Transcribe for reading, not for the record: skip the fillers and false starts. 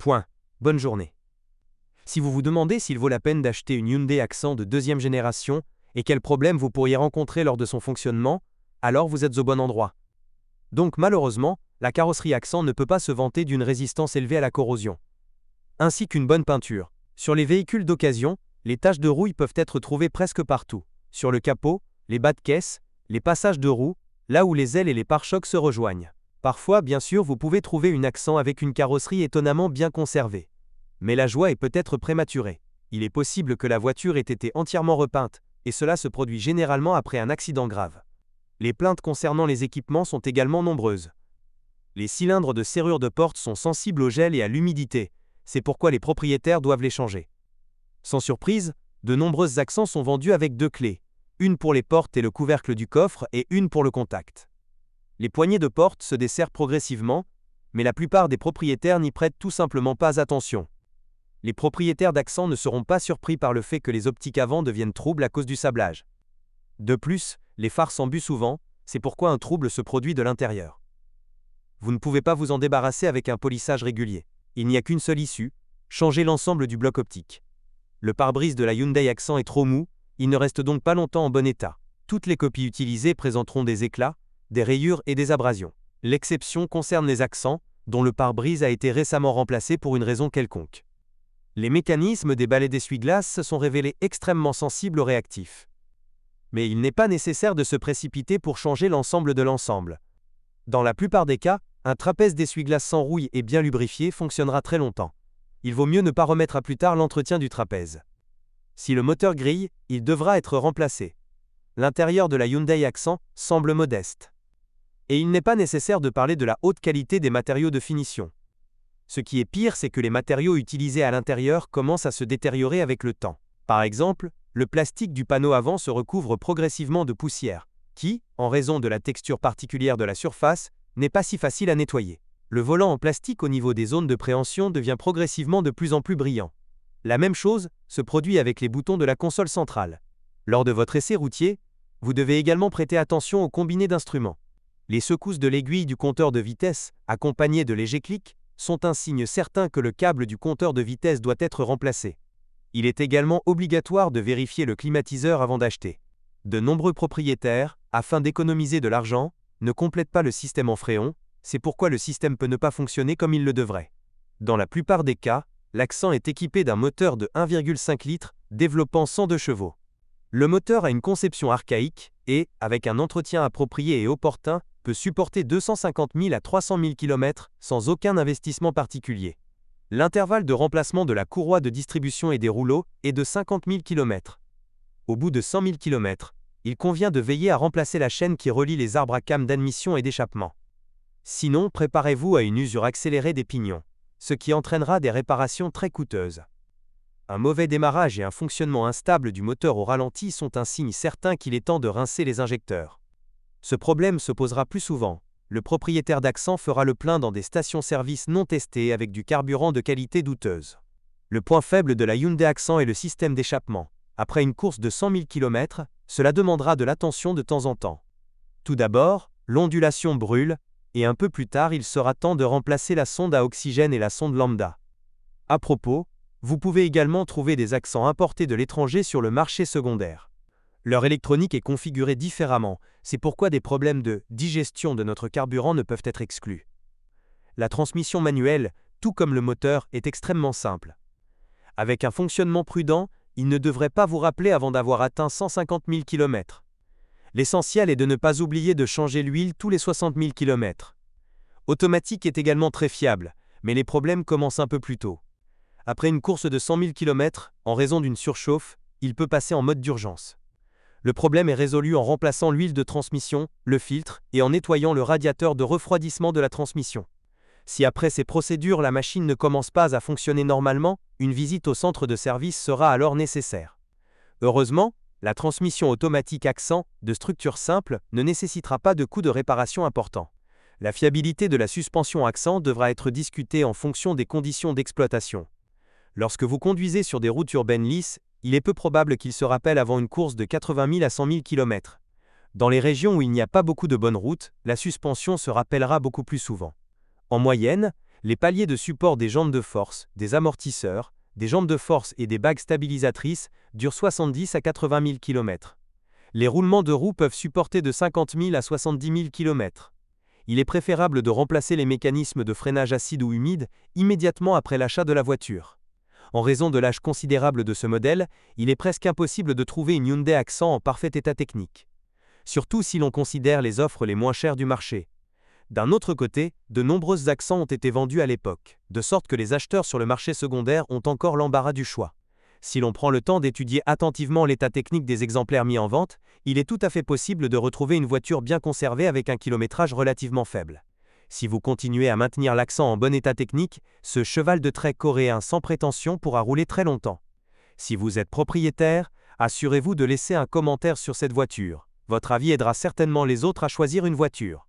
Point. Bonne journée. Si vous vous demandez s'il vaut la peine d'acheter une Hyundai Accent de deuxième génération et quels problèmes vous pourriez rencontrer lors de son fonctionnement, alors vous êtes au bon endroit. Donc malheureusement, la carrosserie Accent ne peut pas se vanter d'une résistance élevée à la corrosion, ainsi qu'une bonne peinture. Sur les véhicules d'occasion, les taches de rouille peuvent être trouvées presque partout. Sur le capot, les bas de caisse, les passages de roues, là où les ailes et les pare-chocs se rejoignent. Parfois, bien sûr, vous pouvez trouver une Accent avec une carrosserie étonnamment bien conservée. Mais la joie est peut-être prématurée. Il est possible que la voiture ait été entièrement repeinte, et cela se produit généralement après un accident grave. Les plaintes concernant les équipements sont également nombreuses. Les cylindres de serrure de porte sont sensibles au gel et à l'humidité, c'est pourquoi les propriétaires doivent les changer. Sans surprise, de nombreuses Accents sont vendues avec deux clés, une pour les portes et le couvercle du coffre et une pour le contact. Les poignées de porte se desserrent progressivement, mais la plupart des propriétaires n'y prêtent tout simplement pas attention. Les propriétaires d'Accent ne seront pas surpris par le fait que les optiques avant deviennent troubles à cause du sablage. De plus, les phares s'embuent souvent, c'est pourquoi un trouble se produit de l'intérieur. Vous ne pouvez pas vous en débarrasser avec un polissage régulier. Il n'y a qu'une seule issue, changer l'ensemble du bloc optique. Le pare-brise de la Hyundai Accent est trop mou, il ne reste donc pas longtemps en bon état. Toutes les copies utilisées présenteront des éclats, des rayures et des abrasions. L'exception concerne les Accents, dont le pare-brise a été récemment remplacé pour une raison quelconque. Les mécanismes des balais d'essuie-glace se sont révélés extrêmement sensibles aux réactifs. Mais il n'est pas nécessaire de se précipiter pour changer l'ensemble de l'ensemble. Dans la plupart des cas, un trapèze d'essuie-glace sans rouille et bien lubrifié fonctionnera très longtemps. Il vaut mieux ne pas remettre à plus tard l'entretien du trapèze. Si le moteur grille, il devra être remplacé. L'intérieur de la Hyundai Accent semble modeste. Et il n'est pas nécessaire de parler de la haute qualité des matériaux de finition. Ce qui est pire, c'est que les matériaux utilisés à l'intérieur commencent à se détériorer avec le temps. Par exemple, le plastique du panneau avant se recouvre progressivement de poussière, qui, en raison de la texture particulière de la surface, n'est pas si facile à nettoyer. Le volant en plastique au niveau des zones de préhension devient progressivement de plus en plus brillant. La même chose se produit avec les boutons de la console centrale. Lors de votre essai routier, vous devez également prêter attention aux combinés d'instruments. Les secousses de l'aiguille du compteur de vitesse, accompagnées de légers clics, sont un signe certain que le câble du compteur de vitesse doit être remplacé. Il est également obligatoire de vérifier le climatiseur avant d'acheter. De nombreux propriétaires, afin d'économiser de l'argent, ne complètent pas le système en fréon, c'est pourquoi le système peut ne pas fonctionner comme il le devrait. Dans la plupart des cas, l'Accent est équipé d'un moteur de 1,5 litres, développant 102 chevaux. Le moteur a une conception archaïque et, avec un entretien approprié et opportun, peut supporter 250 000 à 300 000 km sans aucun investissement particulier. L'intervalle de remplacement de la courroie de distribution et des rouleaux est de 50 000 km. Au bout de 100 000 km, il convient de veiller à remplacer la chaîne qui relie les arbres à cames d'admission et d'échappement. Sinon, préparez-vous à une usure accélérée des pignons, ce qui entraînera des réparations très coûteuses. Un mauvais démarrage et un fonctionnement instable du moteur au ralenti sont un signe certain qu'il est temps de rincer les injecteurs. Ce problème se posera plus souvent. Le propriétaire d'Accent fera le plein dans des stations-service non testées avec du carburant de qualité douteuse. Le point faible de la Hyundai Accent est le système d'échappement. Après une course de 100 000 km, cela demandera de l'attention de temps en temps. Tout d'abord, l'ondulation brûle, et un peu plus tard il sera temps de remplacer la sonde à oxygène et la sonde lambda. À propos, vous pouvez également trouver des Accents importés de l'étranger sur le marché secondaire. Leur électronique est configurée différemment, c'est pourquoi des problèmes de digestion de notre carburant ne peuvent être exclus. La transmission manuelle, tout comme le moteur, est extrêmement simple. Avec un fonctionnement prudent, il ne devrait pas vous rappeler avant d'avoir atteint 150 000 km. L'essentiel est de ne pas oublier de changer l'huile tous les 60 000 km. Automatique est également très fiable, mais les problèmes commencent un peu plus tôt. Après une course de 100 000 km, en raison d'une surchauffe, il peut passer en mode d'urgence. Le problème est résolu en remplaçant l'huile de transmission, le filtre, et en nettoyant le radiateur de refroidissement de la transmission. Si après ces procédures la machine ne commence pas à fonctionner normalement, une visite au centre de service sera alors nécessaire. Heureusement, la transmission automatique Accent, de structure simple, ne nécessitera pas de coûts de réparation importants. La fiabilité de la suspension Accent devra être discutée en fonction des conditions d'exploitation. Lorsque vous conduisez sur des routes urbaines lisses, il est peu probable qu'il se rappelle avant une course de 80 000 à 100 000 km. Dans les régions où il n'y a pas beaucoup de bonnes routes, la suspension se rappellera beaucoup plus souvent. En moyenne, Les paliers de support des jambes de force, des amortisseurs, des jambes de force et des bagues stabilisatrices durent 70 à 80 000 km. Les roulements de roues peuvent supporter de 50 000 à 70 000 km. Il est préférable de remplacer les mécanismes de freinage acide ou humide immédiatement après l'achat de la voiture. En raison de l'âge considérable de ce modèle, il est presque impossible de trouver une Hyundai Accent en parfait état technique. Surtout si l'on considère les offres les moins chères du marché. D'un autre côté, de nombreux Accents ont été vendus à l'époque, de sorte que les acheteurs sur le marché secondaire ont encore l'embarras du choix. Si l'on prend le temps d'étudier attentivement l'état technique des exemplaires mis en vente, il est tout à fait possible de retrouver une voiture bien conservée avec un kilométrage relativement faible. Si vous continuez à maintenir l'Accent en bon état technique, ce cheval de trait coréen sans prétention pourra rouler très longtemps. Si vous êtes propriétaire, assurez-vous de laisser un commentaire sur cette voiture. Votre avis aidera certainement les autres à choisir une voiture.